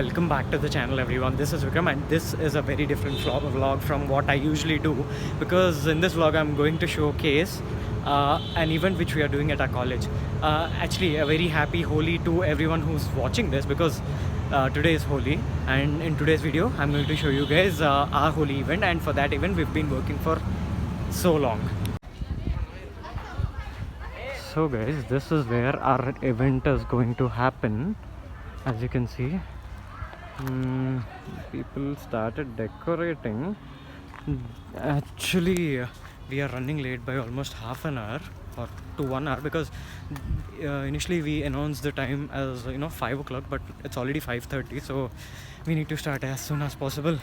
Welcome back to the channel, everyone. This is Vikram, and this is a very different vlog from what I usually do, because in this vlog I'm going to showcase an event which we are doing at our college. Actually, a very happy Holi to everyone who's watching this, because today is Holi, and in today's video I'm going to show you guys our Holi event, and for that event we've been working for so long. So guys, this is where our event is going to happen. As you can see, people started decorating. Actually, we are running late by almost half an hour or to 1 hour, because initially we announced the time as 5 o'clock, but it's already 5:30, so we need to start as soon as possible.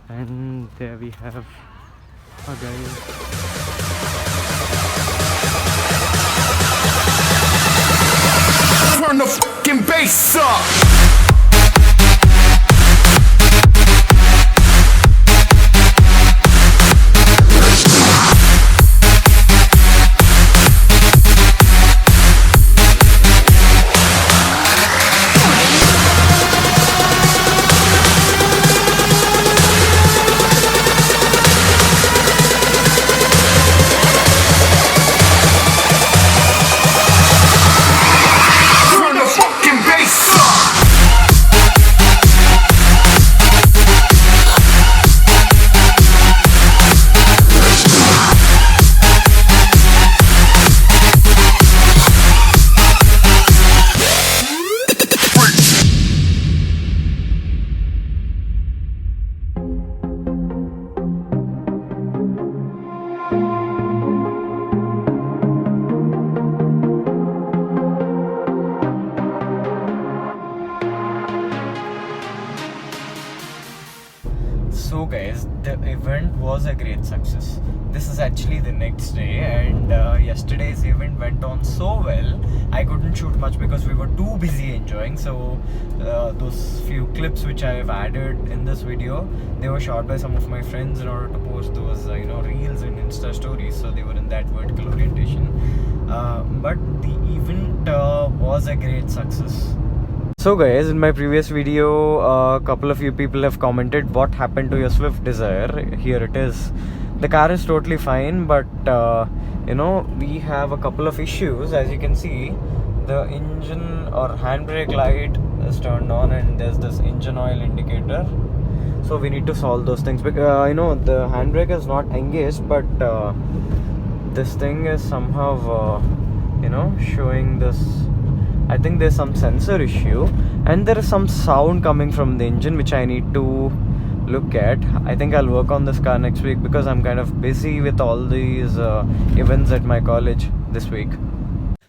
And there we have our guys. Turn the fucking bass up. So guys, the event was a great success. This is actually the next day, and yesterday's event went on so well. I couldn't shoot much because we were too busy enjoying. So those few clips which I have added in this video, they were shot by some of my friends in order to post those reels and Insta stories. So they were in that vertical orientation. But the event was a great success. So guys, in my previous video, a couple of you people have commented what happened to your Swift Desire. Here it is. The car is totally fine, but we have a couple of issues. As you can see, the engine or handbrake light is turned on, and there's this engine oil indicator. So we need to solve those things. Because the handbrake is not engaged, but this thing is somehow showing this. I think there's some sensor issue, and there is some sound coming from the engine which I need to look at. I think I'll work on this car next week, because I'm kind of busy with all these events at my college this week.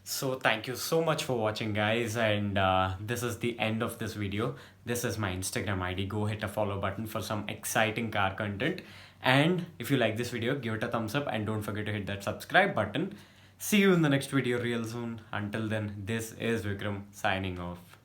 So thank you so much for watching, guys, and this is the end of this video. This is my Instagram ID. Go hit a follow button for some exciting car content, and if you like this video, give it a thumbs up, and don't forget to hit that subscribe button. See you in the next video real soon. Until then, this is Vikram signing off.